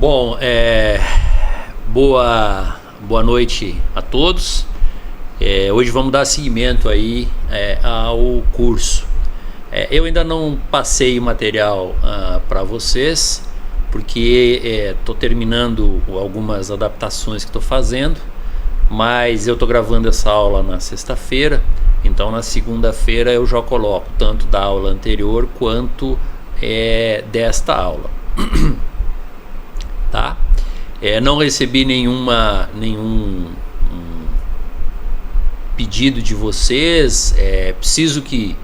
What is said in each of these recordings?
Bom, boa noite a todos. Hoje vamos dar seguimento aí ao curso. Eu ainda não passei o material para vocês, porque estou terminando algumas adaptações que estou fazendo, mas eu estou gravando essa aula na sexta-feira, então na segunda-feira eu já coloco tanto da aula anterior quanto desta aula. Tá? Não recebi nenhum pedido de vocês. Preciso que,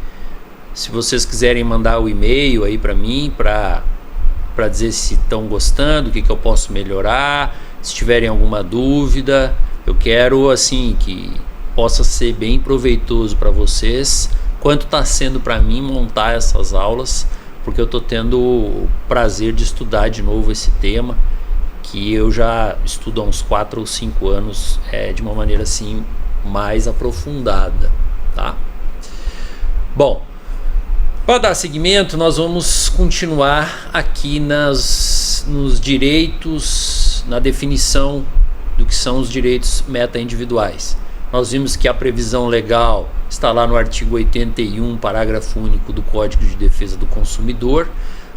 se vocês quiserem mandar o e-mail aí para mim, para dizer se estão gostando, o que eu posso melhorar, se tiverem alguma dúvida, eu quero assim que possa ser bem proveitoso para vocês, quanto está sendo para mim montar essas aulas, porque eu estou tendo o prazer de estudar de novo esse tema, que eu já estudo há uns 4 ou 5 anos de uma maneira assim mais aprofundada, tá? Bom, para dar seguimento, nós vamos continuar aqui nos direitos, na definição do que são os direitos meta-individuais. Nós vimos que a previsão legal está lá no artigo 81, parágrafo único do Código de Defesa do Consumidor,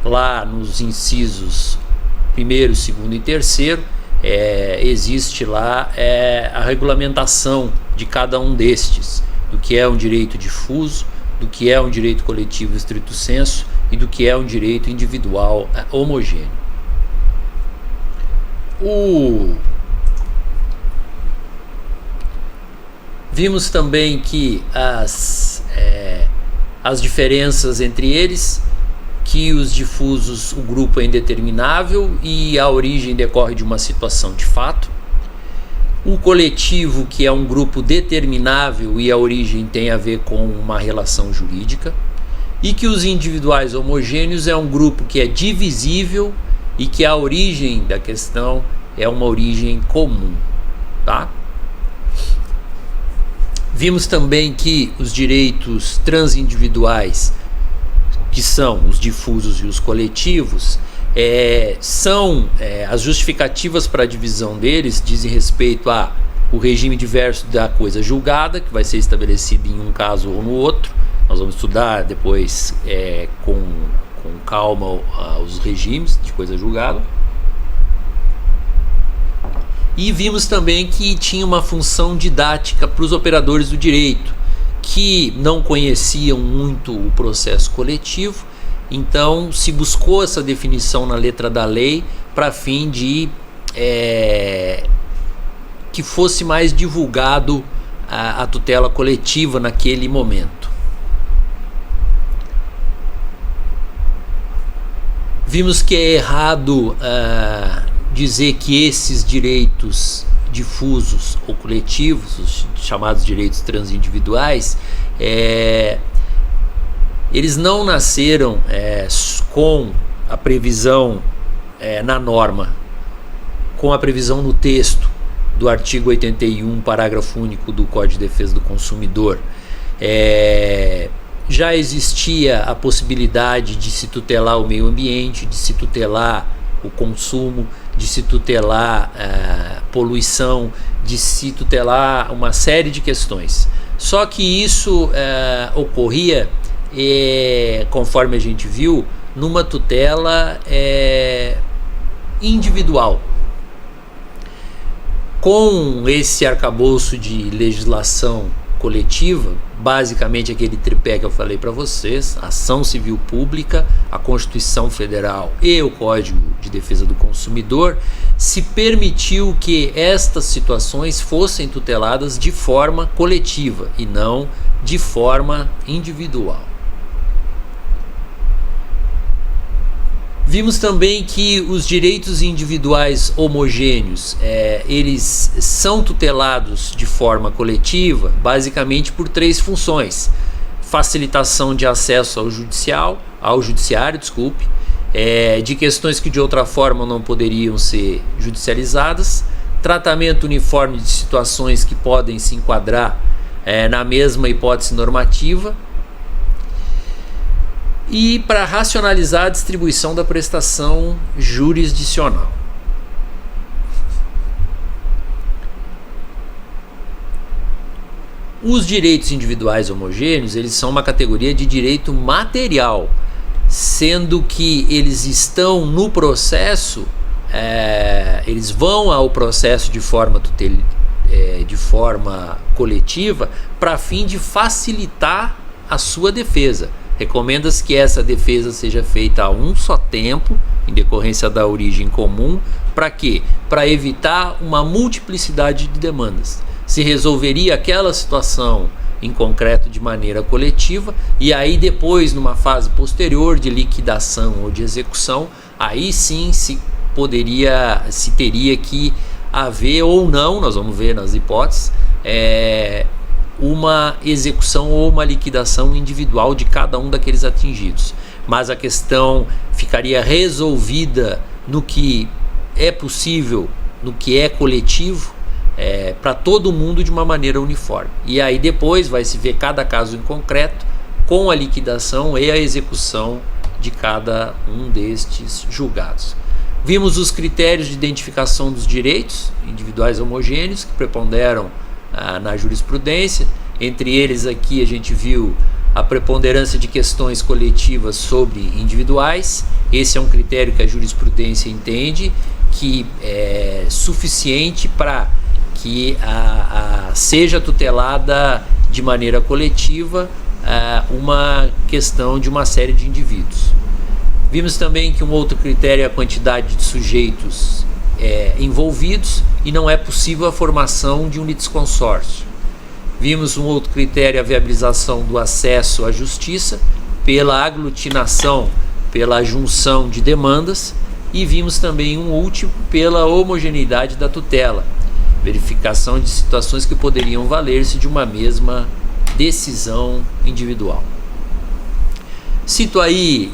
lá nos incisos 1º, 2º e 3º, existe lá a regulamentação de cada um destes, do que é um direito difuso, do que é um direito coletivo estrito sensu e do que é um direito individual homogêneo. Vimos também que as diferenças entre eles, que os difusos, o grupo é indeterminável e a origem decorre de uma situação de fato. O coletivo, que é um grupo determinável e a origem tem a ver com uma relação jurídica. E que os individuais homogêneos é um grupo que é divisível e que a origem da questão é uma origem comum, tá? Vimos também que os direitos transindividuais, que são os difusos e os coletivos, são as justificativas para a divisão deles dizem respeito ao regime diverso da coisa julgada, que vai ser estabelecido em um caso ou no outro. Nós vamos estudar depois com calma os regimes de coisa julgada. E vimos também que tinha uma função didática para os operadores do direito, que não conheciam muito o processo coletivo, então se buscou essa definição na letra da lei para fim de que fosse mais divulgado a tutela coletiva naquele momento. Vimos que é errado dizer que esses direitos difusos ou coletivos, os chamados direitos transindividuais, eles não nasceram com a previsão na norma, com a previsão no texto do artigo 81, parágrafo único do Código de Defesa do Consumidor. Já existia a possibilidade de se tutelar o meio ambiente, de se tutelar o consumo, de se tutelar poluição, de se tutelar uma série de questões. Só que isso ocorria, conforme a gente viu, numa tutela individual. Com esse arcabouço de legislação coletiva, basicamente aquele tripé que eu falei para vocês, a ação civil pública, a Constituição Federal e o Código de Defesa do Consumidor, se permitiu que estas situações fossem tuteladas de forma coletiva e não de forma individual. Vimos também que os direitos individuais homogêneos, eles são tutelados de forma coletiva, basicamente por 3 funções: facilitação de acesso ao judiciário, de questões que de outra forma não poderiam ser judicializadas, tratamento uniforme de situações que podem se enquadrar na mesma hipótese normativa, e para racionalizar a distribuição da prestação jurisdicional. Os direitos individuais homogêneos, eles são uma categoria de direito material, sendo que eles estão no processo, eles vão ao processo de forma coletiva para fim de facilitar a sua defesa. Recomenda-se que essa defesa seja feita a um só tempo, em decorrência da origem comum. Para quê? Para evitar uma multiplicidade de demandas. Se resolveria aquela situação em concreto de maneira coletiva, e aí depois, numa fase posterior de liquidação ou de execução, aí sim se teria que haver ou não, nós vamos ver nas hipóteses, uma execução ou uma liquidação individual de cada um daqueles atingidos. Mas a questão ficaria resolvida no que é possível, no que é coletivo, para todo mundo de uma maneira uniforme. E aí depois vai se ver cada caso em concreto com a liquidação e a execução de cada um destes julgados. Vimos os critérios de identificação dos direitos individuais homogêneos que preponderam na jurisprudência. Entre eles aqui a gente viu a preponderância de questões coletivas sobre individuais. Esse é um critério que a jurisprudência entende que é suficiente para que seja tutelada de maneira coletiva uma questão de uma série de indivíduos. Vimos também que um outro critério é a quantidade de sujeitos envolvidos e não é possível a formação de um litisconsórcio. Vimos um outro critério, a viabilização do acesso à justiça pela aglutinação, pela junção de demandas, e vimos também um último pela homogeneidade da tutela, verificação de situações que poderiam valer-se de uma mesma decisão individual. Cito aí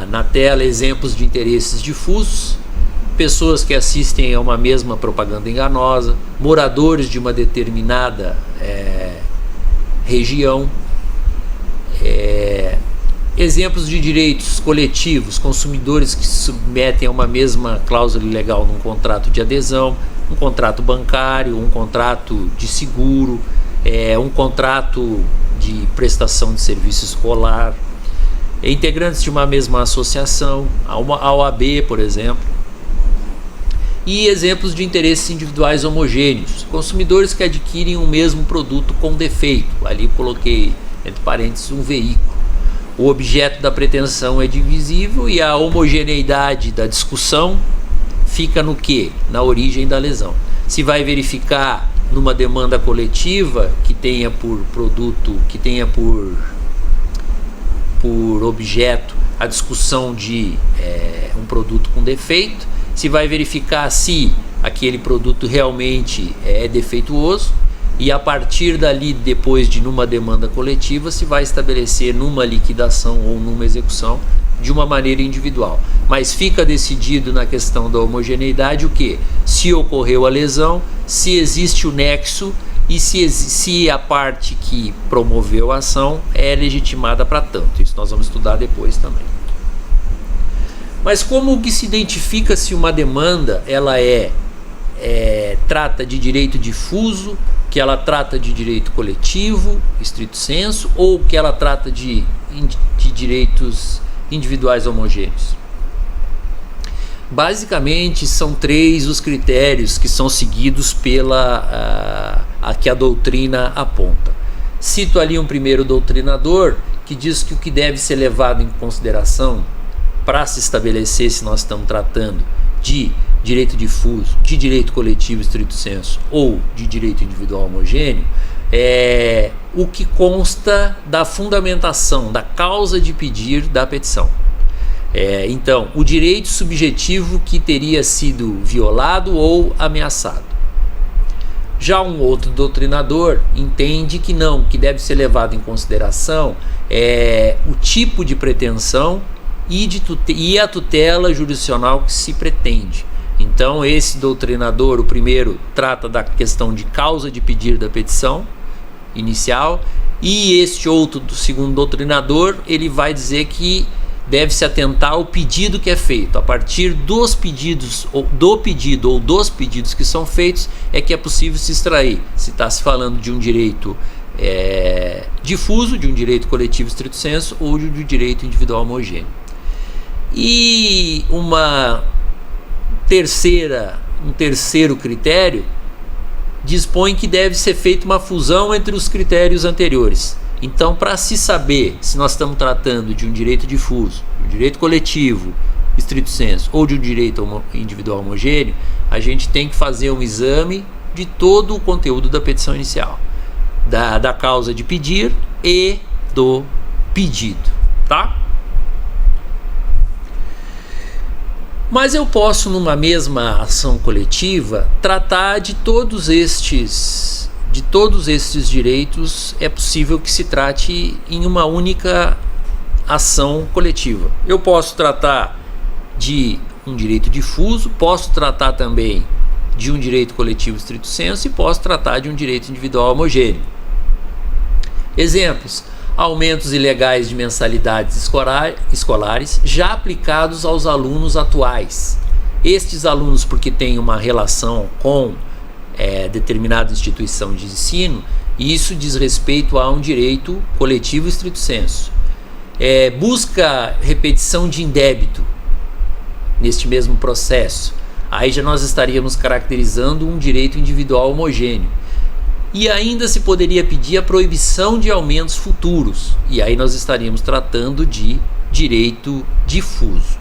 na tela exemplos de interesses difusos: pessoas que assistem a uma mesma propaganda enganosa, moradores de uma determinada região, exemplos de direitos coletivos, consumidores que se submetem a uma mesma cláusula legal num contrato de adesão, um contrato bancário, um contrato de seguro, um contrato de prestação de serviço escolar, integrantes de uma mesma associação, a OAB, por exemplo. E exemplos de interesses individuais homogêneos: consumidores que adquirem o mesmo produto com defeito. Ali coloquei entre parênteses um veículo. O objeto da pretensão é divisível e a homogeneidade da discussão fica no quê? Na origem da lesão. Se vai verificar numa demanda coletiva que tenha por produto, que tenha por objeto a discussão de um produto com defeito, se vai verificar se aquele produto realmente é defeituoso, e a partir dali, depois de numa demanda coletiva, se vai estabelecer numa liquidação ou numa execução de uma maneira individual. Mas fica decidido na questão da homogeneidade o que? Se ocorreu a lesão, se existe o nexo e se a parte que promoveu a ação é legitimada para tanto. Isso nós vamos estudar depois também. Mas como que se identifica se uma demanda ela trata de direito difuso, que ela trata de direito coletivo, estrito sensu, ou que ela trata de direitos individuais homogêneos? Basicamente são 3 os critérios que são seguidos que a doutrina aponta. Cito ali um primeiro doutrinador que diz que o que deve ser levado em consideração para se estabelecer se nós estamos tratando de direito difuso, de direito coletivo estrito sensu ou de direito individual homogêneo é o que consta da fundamentação, da causa de pedir da petição. Então, o direito subjetivo que teria sido violado ou ameaçado. Já um outro doutrinador entende que não, que deve ser levado em consideração o tipo de pretensão e a tutela jurisdicional que se pretende. Então, esse doutrinador, o primeiro, trata da questão de causa de pedir da petição inicial, e este outro, do segundo doutrinador, ele vai dizer que deve-se atentar ao pedido que é feito. A partir dos pedidos, ou do pedido ou dos pedidos que são feitos, é que é possível se extrair se está se falando de um direito difuso, de um direito coletivo estrito sensu, ou de um direito individual homogêneo. E um terceiro critério dispõe que deve ser feita uma fusão entre os critérios anteriores. Então, para se saber se nós estamos tratando de um direito difuso, de um direito coletivo estrito sensu, ou de um direito individual homogêneo, a gente tem que fazer um exame de todo o conteúdo da petição inicial, da causa de pedir e do pedido, tá? Mas eu posso, numa mesma ação coletiva, tratar de todos estes direitos. É possível que se trate em uma única ação coletiva. Eu posso tratar de um direito difuso, posso tratar também de um direito coletivo estrito sensu e posso tratar de um direito individual homogêneo. Exemplos: aumentos ilegais de mensalidades escolares já aplicados aos alunos atuais. Estes alunos, porque têm uma relação com determinada instituição de ensino, e isso diz respeito a um direito coletivo estrito sensu. Busca repetição de indébito neste mesmo processo. Aí já nós estaríamos caracterizando um direito individual homogêneo. E ainda se poderia pedir a proibição de aumentos futuros, e aí nós estaríamos tratando de direito difuso.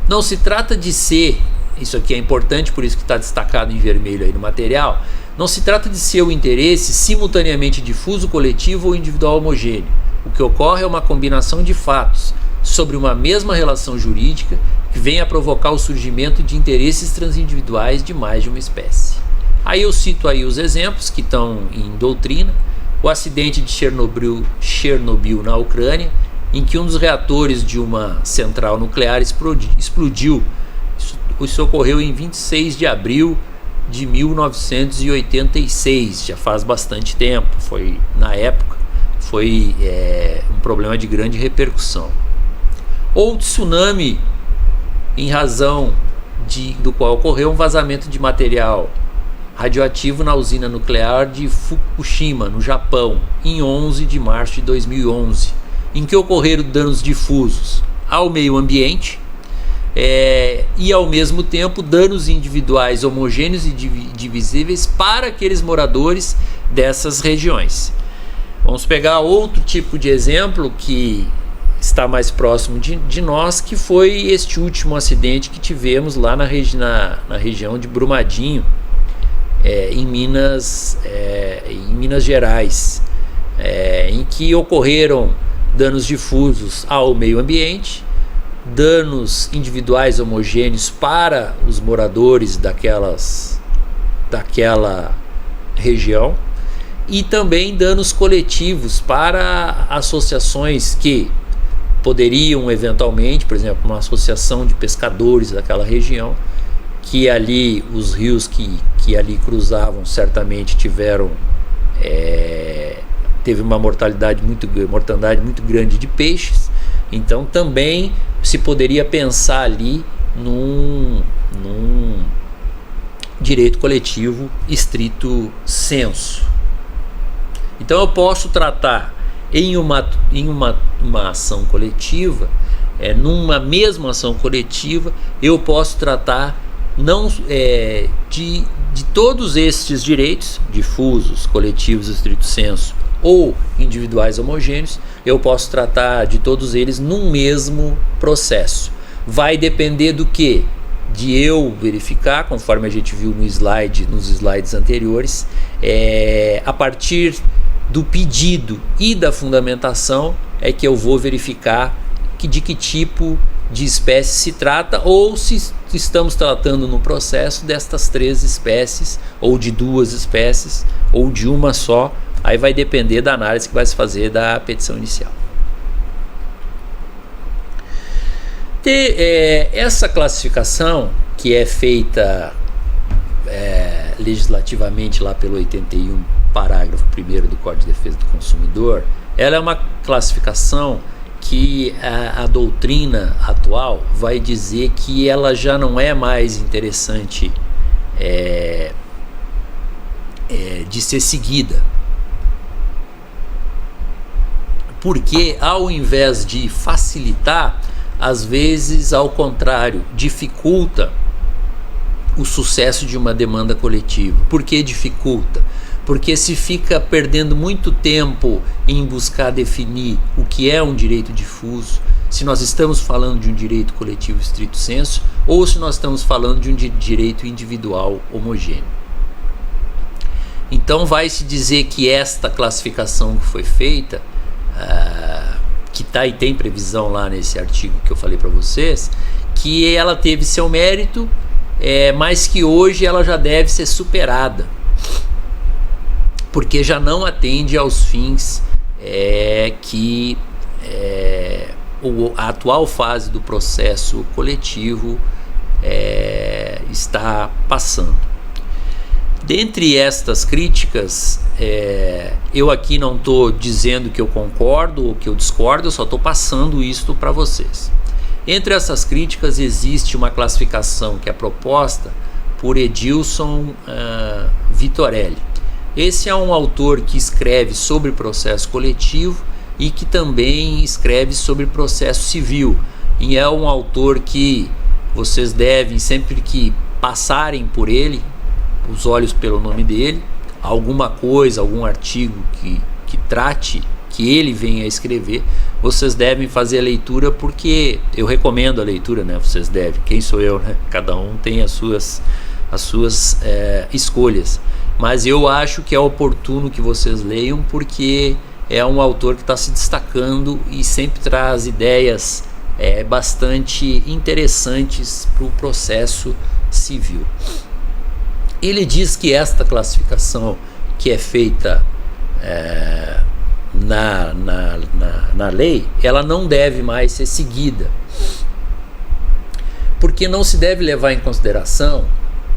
Não se trata de ser, isso aqui é importante, por isso que está destacado em vermelho aí no material, não se trata de ser o interesse simultaneamente difuso, coletivo ou individual homogêneo. O que ocorre é uma combinação de fatos sobre uma mesma relação jurídica que vem a provocar o surgimento de interesses transindividuais de mais de uma espécie. Aí eu cito aí os exemplos que estão em doutrina: o acidente de Chernobyl na Ucrânia, em que um dos reatores de uma central nuclear explodiu. Isso ocorreu em 26 de abril de 1986, já faz bastante tempo. Na época foi um problema de grande repercussão. Ou tsunami, em razão do qual ocorreu um vazamento de material radioativo na usina nuclear de Fukushima, no Japão, em 11 de março de 2011, em que ocorreram danos difusos ao meio ambiente e, ao mesmo tempo, danos individuais homogêneos e divisíveis para aqueles moradores dessas regiões. Vamos pegar outro tipo de exemplo que está mais próximo de nós, que foi este último acidente que tivemos lá na região de Brumadinho, em Minas Gerais, em que ocorreram danos difusos ao meio ambiente, danos individuais homogêneos para os moradores daquela região, e também danos coletivos para associações que poderiam eventualmente, por exemplo, uma associação de pescadores daquela região, que ali os rios que ali cruzavam certamente teve uma mortandade muito grande de peixes. Então também se poderia pensar ali num direito coletivo estrito sensu. Então eu posso tratar em uma ação coletiva, numa mesma ação coletiva, eu posso tratar de todos estes direitos difusos, coletivos estrito sensu ou individuais homogêneos. Eu posso tratar de todos eles num mesmo processo. Vai depender do que? De eu verificar, conforme a gente viu nos slides anteriores, a partir do pedido e da fundamentação é que eu vou verificar de que tipo de espécie se trata, ou se estamos tratando no processo destas 3 espécies, ou de 2 espécies, ou de uma só. Aí vai depender da análise que vai se fazer da petição inicial. Essa classificação, que é feita legislativamente lá pelo 81, parágrafo 1º do Código de Defesa do Consumidor, ela é uma classificação que a doutrina atual vai dizer que ela já não é mais interessante de ser seguida. Porque ao invés de facilitar, às vezes, ao contrário, dificulta o sucesso de uma demanda coletiva. Por que dificulta? Porque se fica perdendo muito tempo em buscar definir o que é um direito difuso, se nós estamos falando de um direito coletivo estrito sensu, ou se nós estamos falando de um direito individual homogêneo. Então vai-se dizer que esta classificação que foi feita, que tá e tem previsão lá nesse artigo que eu falei para vocês, que ela teve seu mérito, mas que hoje ela já deve ser superada, porque já não atende aos fins que a atual fase do processo coletivo está passando. Dentre estas críticas, eu aqui não estou dizendo que eu concordo ou que eu discordo, eu só estou passando isto para vocês. Entre essas críticas existe uma classificação que é proposta por Edilson Vitorelli. Esse é um autor que escreve sobre processo coletivo e que também escreve sobre processo civil. E é um autor que vocês devem, sempre que passarem por ele, os olhos pelo nome dele, alguma coisa, algum artigo que trate, que ele venha a escrever, vocês devem fazer a leitura, porque eu recomendo a leitura, né? Vocês devem, quem sou eu, né? Cada um tem as suas escolhas, mas eu acho que é oportuno que vocês leiam, porque é um autor que está se destacando e sempre traz ideias bastante interessantes para o processo civil. Ele diz que esta classificação que é feita na lei, ela não deve mais ser seguida, porque não se deve levar em consideração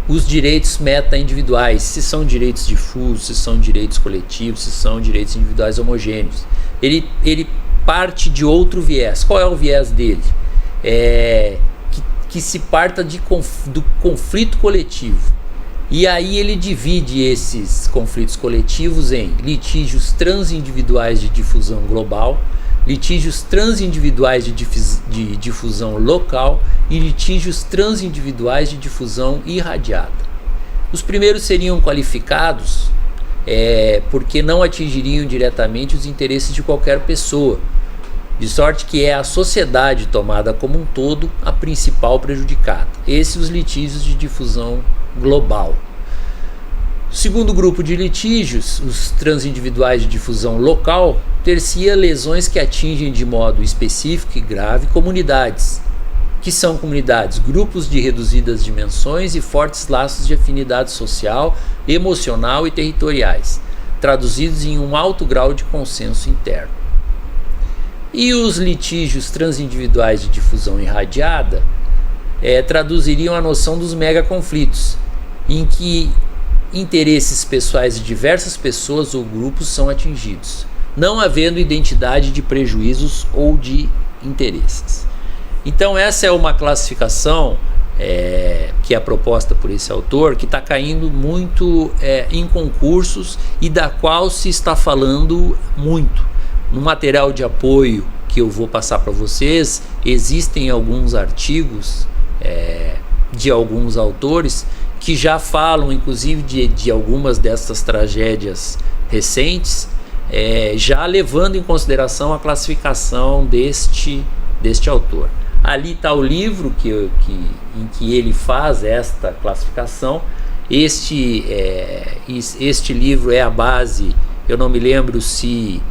os direitos meta-individuais, se são direitos difusos, se são direitos coletivos, se são direitos individuais homogêneos. Ele parte de outro viés. Qual é o viés dele? Que se parta do conflito coletivo. E aí ele divide esses conflitos coletivos em litígios transindividuais de difusão global, litígios transindividuais de difusão local e litígios transindividuais de difusão irradiada. Os primeiros seriam qualificados porque não atingiriam diretamente os interesses de qualquer pessoa, de sorte que é a sociedade tomada como um todo a principal prejudicada. Esses os litígios de difusão global. O segundo grupo de litígios, os transindividuais de difusão local, ter-se-ia lesões que atingem de modo específico e grave comunidades, que são comunidades, grupos de reduzidas dimensões e fortes laços de afinidade social, emocional e territoriais, traduzidos em um alto grau de consenso interno. E os litígios transindividuais de difusão irradiada traduziriam a noção dos megaconflitos, em que interesses pessoais de diversas pessoas ou grupos são atingidos, não havendo identidade de prejuízos ou de interesses. Então essa é uma classificação que é proposta por esse autor, que está caindo muito em concursos e da qual se está falando muito. No material de apoio que eu vou passar para vocês, existem alguns artigos de alguns autores que já falam, inclusive, de algumas dessas tragédias recentes, já levando em consideração a classificação deste autor. Ali está o livro em que ele faz esta classificação. Este livro é a base, eu não me lembro se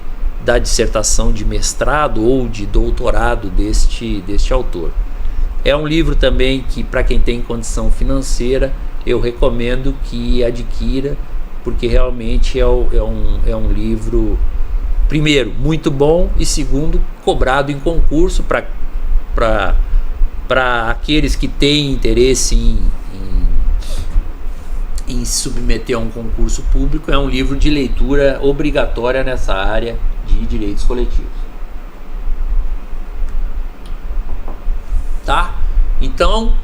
da dissertação de mestrado ou de doutorado deste autor. É um livro também que, para quem tem condição financeira, eu recomendo que adquira, porque realmente é um livro, primeiro, muito bom, e segundo, cobrado em concurso para aqueles que têm interesse em submeter a um concurso público. É um livro de leitura obrigatória nessa área de direitos coletivos. Tá? Então,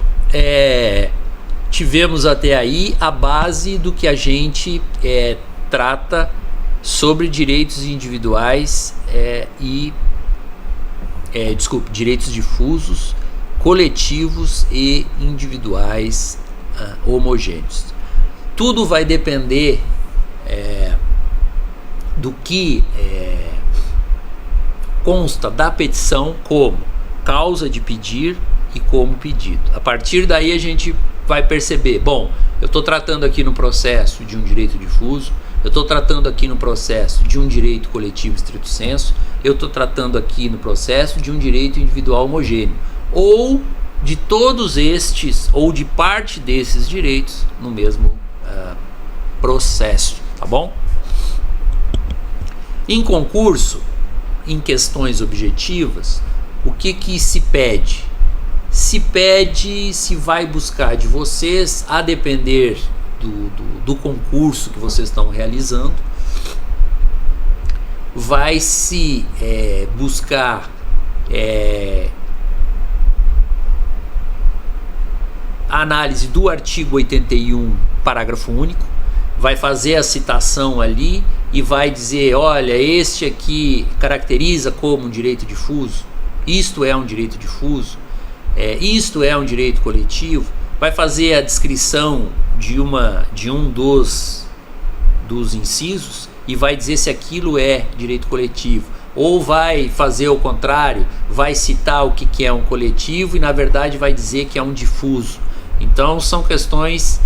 tivemos até aí a base do que a gente trata sobre direitos individuais direitos difusos, coletivos e individuais homogêneos. Tudo vai depender do que consta da petição como causa de pedir e como pedido. A partir daí a gente vai perceber, bom, eu estou tratando aqui no processo de um direito difuso, eu estou tratando aqui no processo de um direito coletivo estrito sensu, eu estou tratando aqui no processo de um direito individual homogêneo, ou de todos estes, ou de parte desses direitos no mesmo processo, tá bom? Em concurso, em questões objetivas, o que se pede? Se vai buscar de vocês, a depender do concurso que vocês estão realizando, vai se buscar a análise do artigo 81, parágrafo único, vai fazer a citação ali e vai dizer, olha, este aqui caracteriza como um direito difuso, isto é um direito difuso, isto é um direito coletivo, vai fazer a descrição de um dos incisos e vai dizer se aquilo é direito coletivo, ou vai fazer o contrário, vai citar o que é um coletivo e na verdade vai dizer que é um difuso. Então são questões,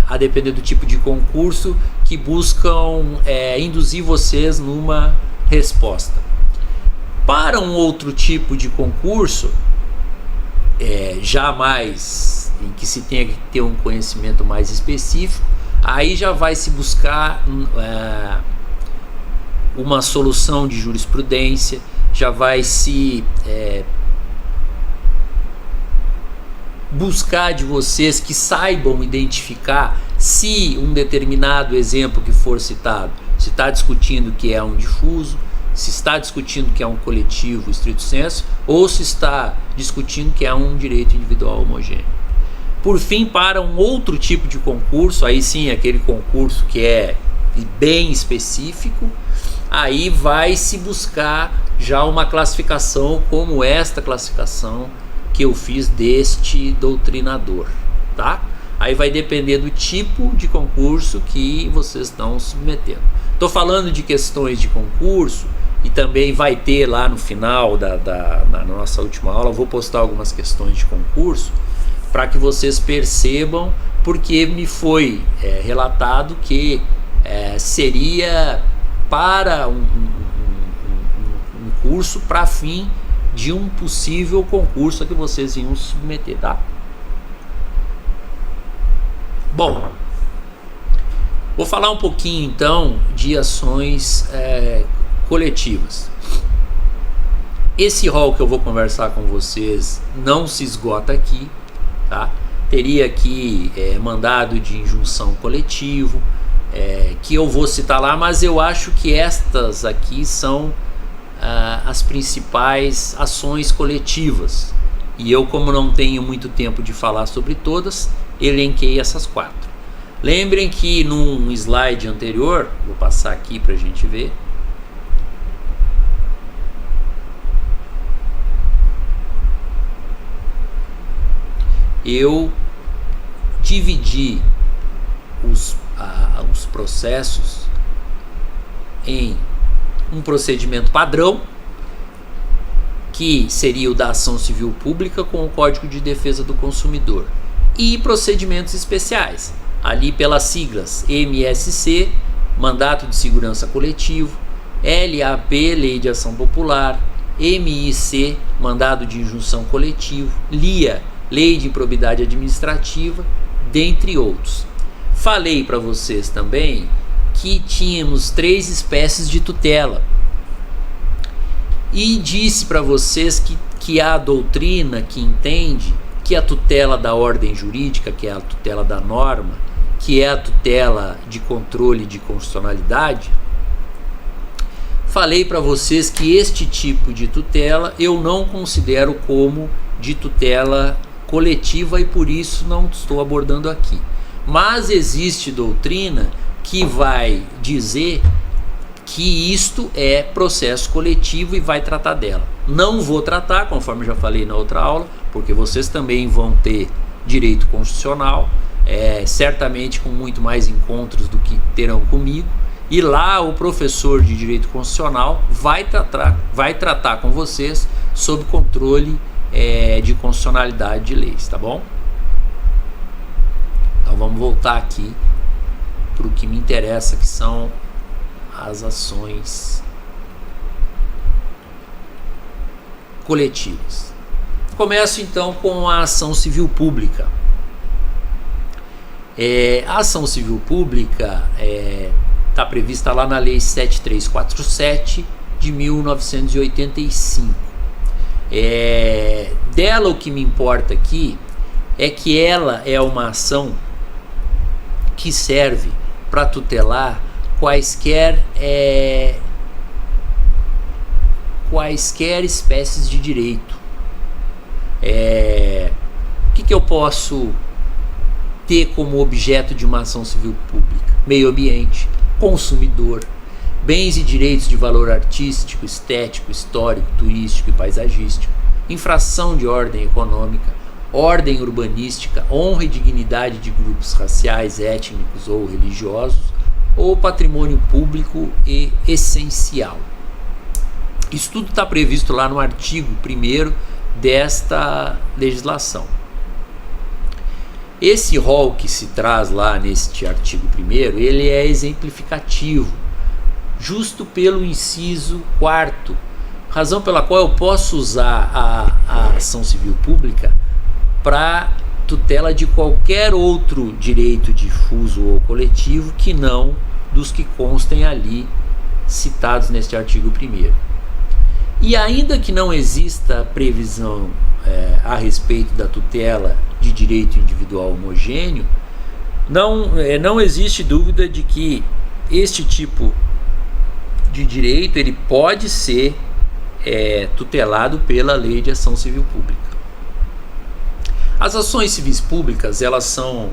a depender do tipo de concurso, que buscam induzir vocês numa resposta. Para um outro tipo de concurso, jamais em que se tenha que ter um conhecimento mais específico, aí já vai se buscar uma solução de jurisprudência, já vai se buscar de vocês que saibam identificar se um determinado exemplo que for citado, se está discutindo que é um difuso, se está discutindo que é um coletivo estrito sensu, ou se está discutindo que é um direito individual homogêneo. Por fim, para um outro tipo de concurso, aí sim, aquele concurso que é bem específico, aí vai se buscar já uma classificação como esta classificação que eu fiz deste doutrinador, tá? Aí vai depender do tipo de concurso que vocês estão submetendo. Estou falando de questões de concurso e também vai ter lá no final na nossa última aula, eu vou postar algumas questões de concurso para que vocês percebam, porque me foi relatado que seria para um curso para fim de um possível concurso a que vocês iam submeter, tá? Bom, vou falar um pouquinho então de ações coletivas. Esse rol que eu vou conversar com vocês não se esgota aqui, tá? Teria aqui mandado de injunção coletivo, que eu vou citar lá, mas eu acho que estas aqui são as principais ações coletivas, e eu, como não tenho muito tempo de falar sobre todas, elenquei essas 4. Lembrem que num slide anterior, vou passar aqui para a gente ver, eu dividi os processos em um procedimento padrão, que seria o da ação civil pública com o Código de Defesa do Consumidor, e procedimentos especiais, ali pelas siglas MSC, Mandato de Segurança Coletivo, LAP, Lei de Ação Popular, MIC, Mandado de Injunção Coletivo, LIA, Lei de Improbidade Administrativa, dentre outros. Falei para vocês também que tínhamos 3 espécies de tutela, e disse para vocês que há a doutrina que entende que a tutela da ordem jurídica, que é a tutela da norma, que é a tutela de controle de constitucionalidade. Falei para vocês que este tipo de tutela eu não considero como de tutela coletiva e por isso não estou abordando aqui. Mas existe doutrina que vai dizer que isto é processo coletivo e vai tratar dela. Não vou tratar, conforme já falei na outra aula, porque vocês também vão ter direito constitucional, certamente com muito mais encontros do que terão comigo. E lá o professor de direito constitucional vai tratar com vocês sob controle de constitucionalidade de leis, tá bom? Então vamos voltar aqui para o que me interessa, que são as ações coletivas. Começo então com a ação civil pública. A ação civil pública está prevista lá na Lei 7347 de 1985. Dela o que me importa aqui é que ela é uma ação que serve para tutelar quaisquer espécies de direito. O que eu posso ter como objeto de uma ação civil pública? Meio ambiente, consumidor, bens e direitos de valor artístico, estético, histórico, turístico e paisagístico, infração de ordem econômica, ordem urbanística, honra e dignidade de grupos raciais, étnicos ou religiosos, ou patrimônio público e essencial. Isso tudo está previsto lá no artigo 1º desta legislação. Esse rol que se traz lá neste artigo 1º, ele é exemplificativo, justo pelo inciso 4º, razão pela qual eu posso usar a ação civil pública para tutela de qualquer outro direito difuso ou coletivo que não dos que constem ali citados neste artigo 1º. E ainda que não exista previsão a respeito da tutela de direito individual homogêneo, não existe dúvida de que este tipo de direito ele pode ser tutelado pela Lei de Ação Civil Pública. As ações civis públicas, elas são,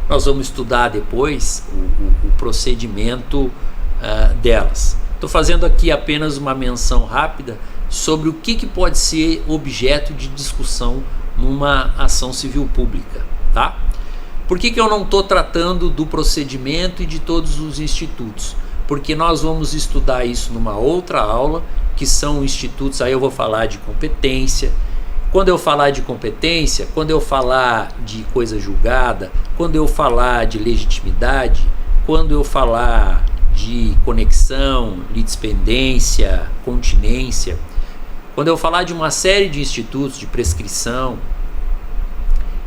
nós vamos estudar depois o procedimento delas. Estou fazendo aqui apenas uma menção rápida sobre o que pode ser objeto de discussão numa ação civil pública, tá? Por que eu não estou tratando do procedimento e de todos os institutos? Porque nós vamos estudar isso numa outra aula, que são institutos, aí eu vou falar de competência. Quando eu falar de competência, quando eu falar de coisa julgada, quando eu falar de legitimidade, quando eu falar de conexão, litispendência, continência, quando eu falar de uma série de institutos de prescrição,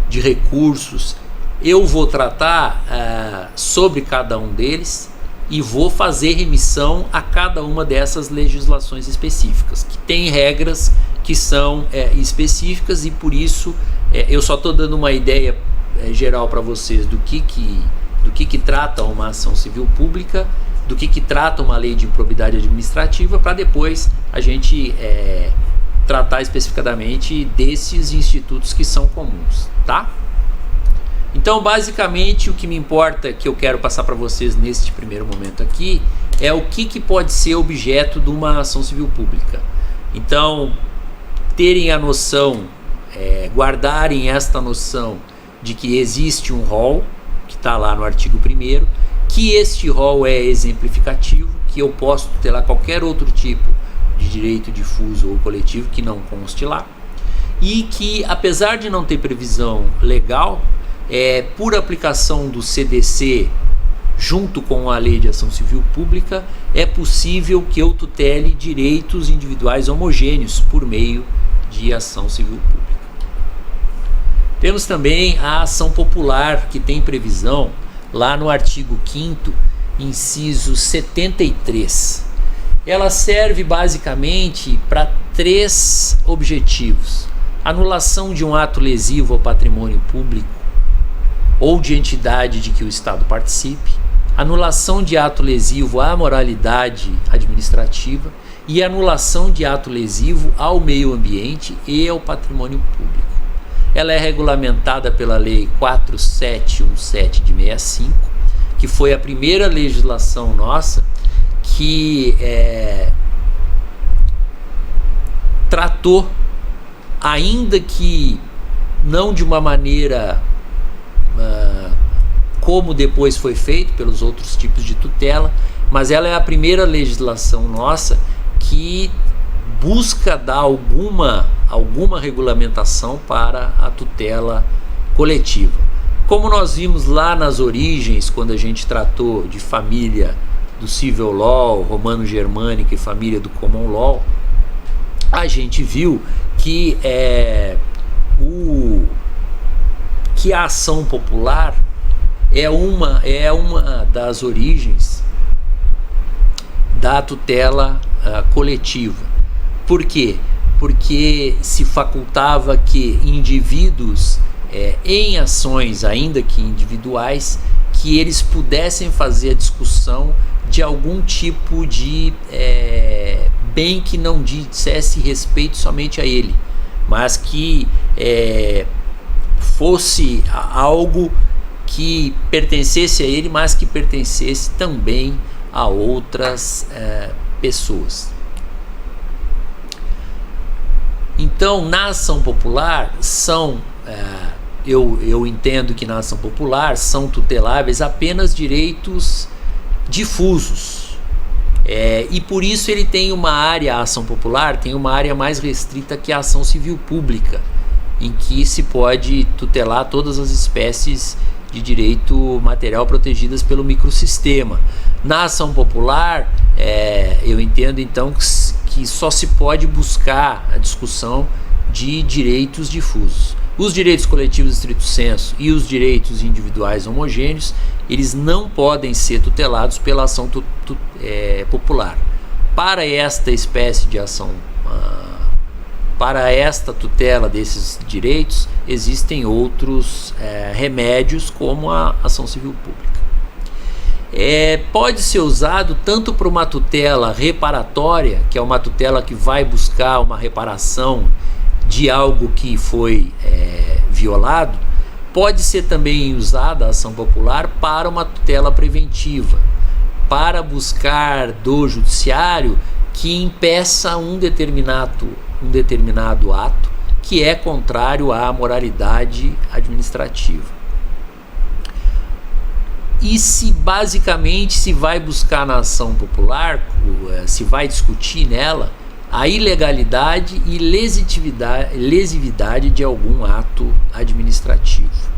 de recursos, eu vou tratar sobre cada um deles e vou fazer remissão a cada uma dessas legislações específicas, que tem regras que são específicas, e por isso eu só estou dando uma ideia geral para vocês do que trata uma ação civil pública, do que trata uma lei de improbidade administrativa, para depois a gente tratar especificadamente desses institutos que são comuns, tá? Então, basicamente, o que me importa, que eu quero passar para vocês neste primeiro momento aqui, é o que pode ser objeto de uma ação civil pública. Então, terem a noção, guardarem esta noção de que existe um rol, que está lá no artigo 1º, que este rol é exemplificativo, que eu posso tutelar qualquer outro tipo de direito difuso ou coletivo que não conste lá, e que, apesar de não ter previsão legal, por aplicação do CDC junto com a Lei de Ação Civil Pública, é possível que eu tutele direitos individuais homogêneos por meio de ação civil pública. Temos também a ação popular, que tem previsão lá no artigo 5º, inciso 73. Ela serve basicamente para 3 objetivos: anulação de um ato lesivo ao patrimônio público ou de entidade de que o Estado participe, anulação de ato lesivo à moralidade administrativa e anulação de ato lesivo ao meio ambiente e ao patrimônio público. ela é regulamentada pela Lei 4717 de 65, que foi a primeira legislação nossa que tratou, ainda que não de uma maneira como depois foi feito pelos outros tipos de tutela, mas ela é a primeira legislação nossa que busca dar alguma regulamentação para a tutela coletiva. Como nós vimos lá nas origens, quando a gente tratou de família do Civil Law, Romano-Germânica e família do Common Law, a gente viu que que a ação popular é uma das origens da tutela coletiva. Por quê? Porque se facultava que indivíduos em ações, ainda que individuais, que eles pudessem fazer a discussão de algum tipo de bem que não dissesse respeito somente a ele, mas que fosse algo que pertencesse a ele, mas que pertencesse também a outras pessoas. Então, na ação popular, eu entendo que na ação popular são tuteláveis apenas direitos difusos. E por isso ele tem uma área, a ação popular tem uma área mais restrita que a ação civil pública, em que se pode tutelar todas as espécies de direito material protegidas pelo microsistema. Na ação popular, eu entendo então que só se pode buscar a discussão de direitos difusos. Os direitos coletivos estrito sensu e os direitos individuais homogêneos, eles não podem ser tutelados pela ação popular. Para esta espécie de ação, para esta tutela desses direitos, existem outros remédios, como a ação civil pública. Pode ser usado tanto para uma tutela reparatória, que é uma tutela que vai buscar uma reparação de algo que foi violado. Pode ser também usada a ação popular para uma tutela preventiva, para buscar do judiciário que impeça um determinado ato que é contrário à moralidade administrativa. E se basicamente se vai buscar na ação popular, se vai discutir nela a ilegalidade e lesividade de algum ato administrativo.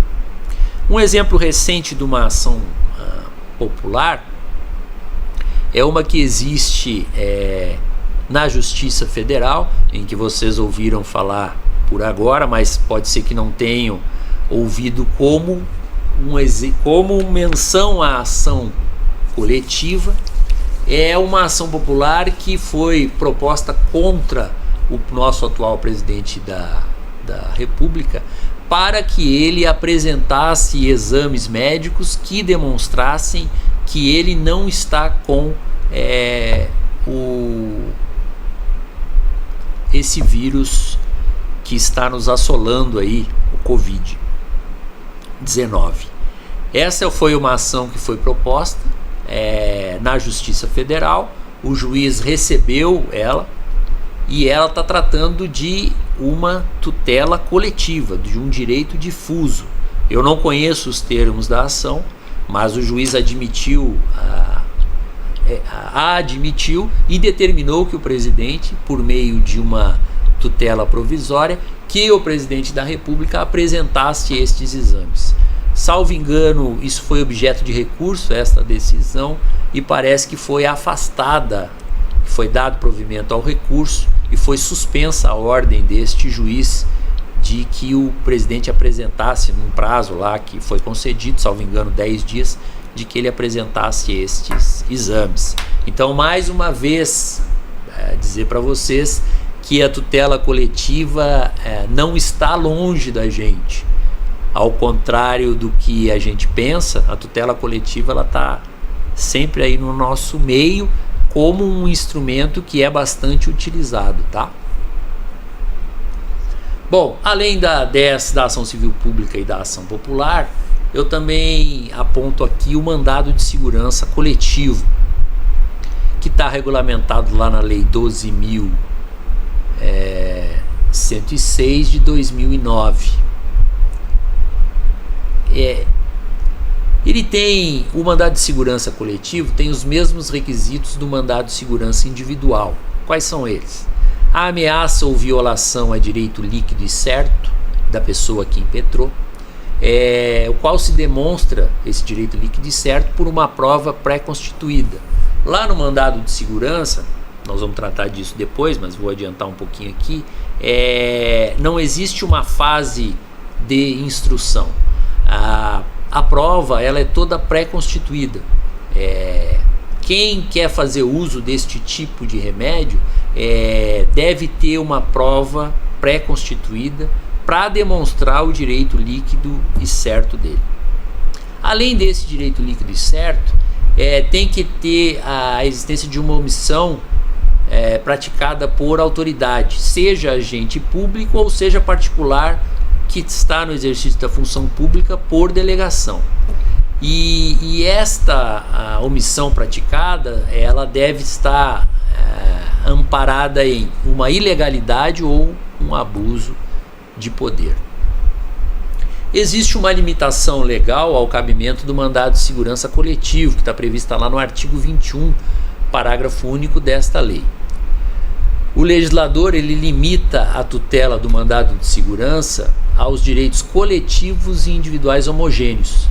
Um exemplo recente de uma ação popular é uma que existe na Justiça Federal, em que vocês ouviram falar por agora, mas pode ser que não tenham ouvido como menção à ação coletiva. É uma ação popular que foi proposta contra o nosso atual presidente da República, para que ele apresentasse exames médicos que demonstrassem que ele não está com esse vírus que está nos assolando aí, o Covid-19. Essa foi uma ação que foi proposta na Justiça Federal. O juiz recebeu ela e ela está tratando de uma tutela coletiva, de um direito difuso. Eu não conheço os termos da ação, mas o juiz admitiu e determinou que o presidente, por meio de uma tutela provisória, que o presidente da República apresentasse estes exames. Salvo engano, isso foi objeto de recurso, esta decisão, e parece que foi afastada, foi dado provimento ao recurso e foi suspensa a ordem deste juiz de que o presidente apresentasse, num prazo lá que foi concedido, salvo engano 10 dias, de que ele apresentasse estes exames. Então, mais uma vez, dizer para vocês que a tutela coletiva não está longe da gente. Ao contrário do que a gente pensa, a tutela coletiva ela está sempre aí no nosso meio como um instrumento que é bastante utilizado, tá? Bom, além da ação civil pública e da ação popular, eu também aponto aqui o mandado de segurança coletivo, que está regulamentado lá na Lei 12.106 de 2009. O mandado de segurança coletivo tem os mesmos requisitos do mandado de segurança individual. Quais são eles? A ameaça ou violação a direito líquido e certo da pessoa que impetrou, o qual se demonstra esse direito líquido e certo por uma prova pré-constituída. Lá no mandado de segurança, nós vamos tratar disso depois, mas vou adiantar um pouquinho aqui, não existe uma fase de instrução. A prova ela é toda pré-constituída. Quem quer fazer uso deste tipo de remédio deve ter uma prova pré-constituída para demonstrar o direito líquido e certo dele. Além desse direito líquido e certo, tem que ter a existência de uma omissão praticada por autoridade, seja agente público ou seja particular que está no exercício da função pública por delegação. E esta omissão praticada, ela deve estar amparada em uma ilegalidade ou um abuso de poder. Existe uma limitação legal ao cabimento do mandado de segurança coletivo, que está prevista lá no artigo 21, parágrafo único desta lei. O legislador ele limita a tutela do mandado de segurança aos direitos coletivos e individuais homogêneos.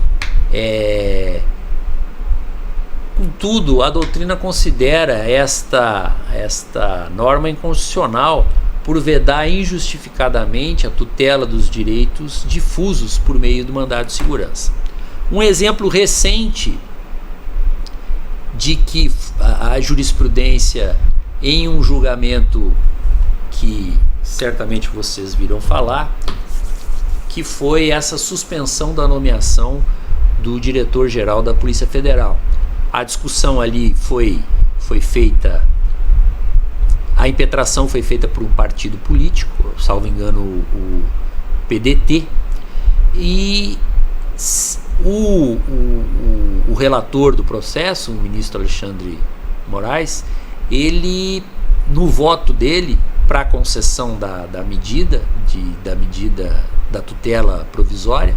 Contudo, a doutrina considera esta norma inconstitucional por vedar injustificadamente a tutela dos direitos difusos por meio do mandado de segurança. Um exemplo recente de que a jurisprudência, em um julgamento que certamente vocês viram falar, que foi essa suspensão da nomeação do diretor-geral da Polícia Federal. A discussão ali foi feita, a impetração foi feita por um partido político, salvo engano o PDT, e o relator do processo, o ministro Alexandre Moraes, ele, no voto dele para a concessão da medida da tutela provisória,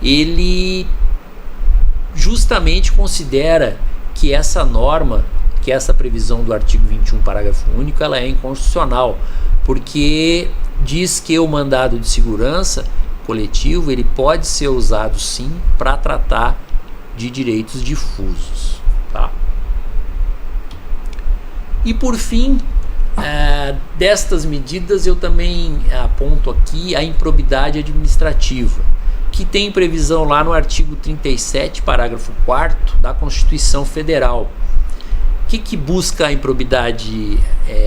ele justamente considera que essa norma, que essa previsão do artigo 21, parágrafo único, ela é inconstitucional, porque diz que o mandado de segurança coletivo ele pode ser usado sim para tratar de direitos difusos, tá? E por fim, destas medidas eu também aponto aqui a improbidade administrativa, que tem previsão lá no artigo 37, parágrafo 4º da Constituição Federal. O que busca a improbidade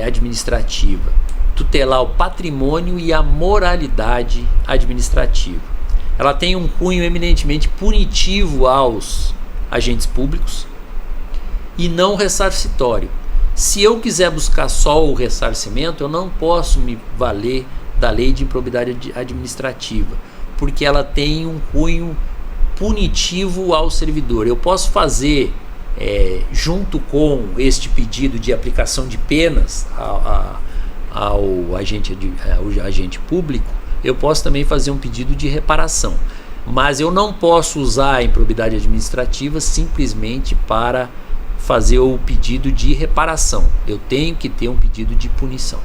administrativa? Tutelar o patrimônio e a moralidade administrativa. Ela tem um cunho eminentemente punitivo aos agentes públicos e não ressarcitório. Se eu quiser buscar só o ressarcimento, eu não posso me valer da lei de improbidade administrativa, porque ela tem um cunho punitivo ao servidor. Eu posso fazer, junto com este pedido de aplicação de penas ao agente público, eu posso também fazer um pedido de reparação. Mas eu não posso usar a improbidade administrativa simplesmente para fazer o pedido de reparação. Eu tenho que ter um pedido de punição.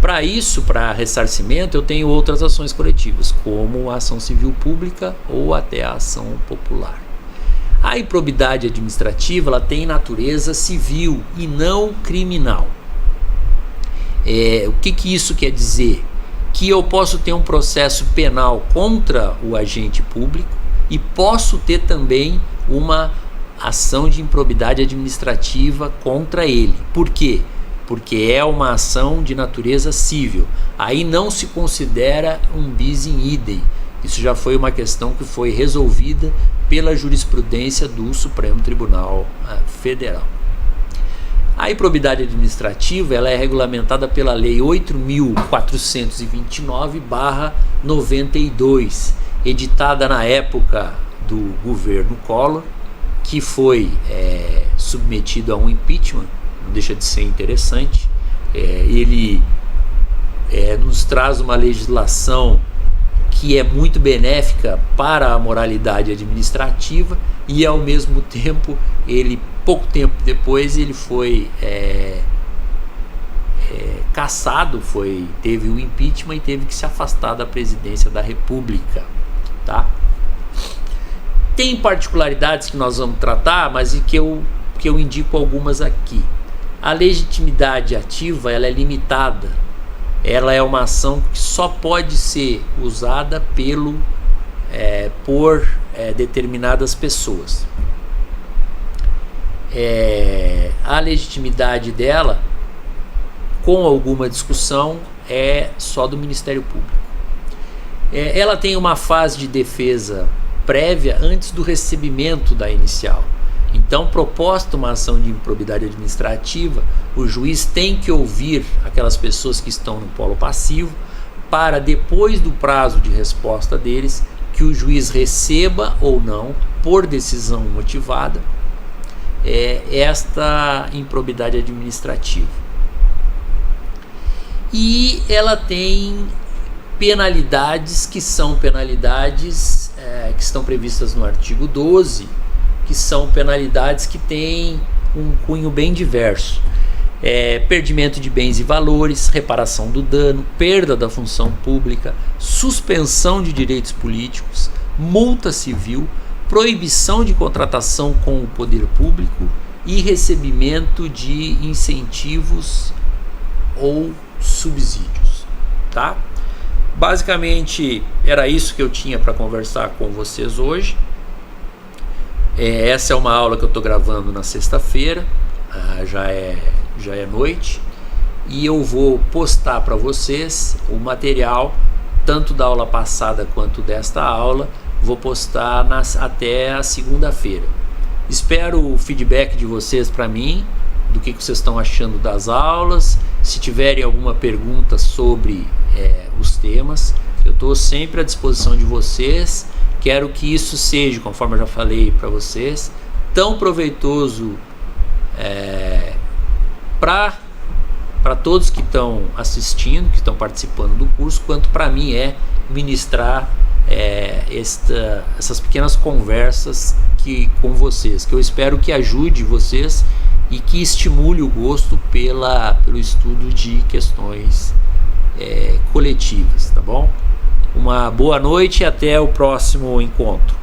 Para isso, para ressarcimento, eu tenho outras ações coletivas, como a ação civil pública ou até a ação popular. A improbidade administrativa ela tem natureza civil e não criminal. O que isso quer dizer? Que eu posso ter um processo penal contra o agente público e posso ter também uma ação de improbidade administrativa contra ele. Por quê? Porque é uma ação de natureza civil. Aí não se considera um bis in idem. Isso já foi uma questão que foi resolvida pela jurisprudência do Supremo Tribunal Federal. A improbidade administrativa ela é regulamentada pela Lei 8.429/92, editada na época do governo Collor, que foi submetido a um impeachment. Não deixa de ser interessante. Ele nos traz uma legislação que é muito benéfica para a moralidade administrativa e, ao mesmo tempo, pouco tempo depois ele foi cassado, teve o impeachment e teve que se afastar da presidência da República, tá? Tem particularidades que nós vamos tratar, mas que eu indico algumas aqui. A legitimidade ativa ela é limitada. Ela é uma ação que só pode ser usada por determinadas pessoas. A legitimidade dela, com alguma discussão, é só do Ministério Público. Ela tem uma fase de defesa prévia antes do recebimento da inicial. Então, proposta uma ação de improbidade administrativa, o juiz tem que ouvir aquelas pessoas que estão no polo passivo para, depois do prazo de resposta deles, que o juiz receba ou não, por decisão motivada, esta improbidade administrativa. E ela tem penalidades que são penalidades que estão previstas no artigo 12, que são penalidades que têm um cunho bem diverso. Perdimento de bens e valores, reparação do dano, perda da função pública, suspensão de direitos políticos, multa civil, proibição de contratação com o poder público e recebimento de incentivos ou subsídios, tá? Basicamente era isso que eu tinha para conversar com vocês hoje. Essa é uma aula que eu estou gravando na sexta-feira, já é noite, e eu vou postar para vocês o material, tanto da aula passada quanto desta aula, vou postar até a segunda-feira. Espero o feedback de vocês para mim, do que vocês estão achando das aulas, se tiverem alguma pergunta sobre os temas, eu estou sempre à disposição de vocês. Quero que isso seja, conforme eu já falei para vocês, tão proveitoso para todos que estão assistindo, que estão participando do curso, quanto para mim ministrar essas pequenas conversas com vocês, que eu espero que ajude vocês e que estimule o gosto pelo estudo de questões coletivas, tá bom? Uma boa noite e até o próximo encontro.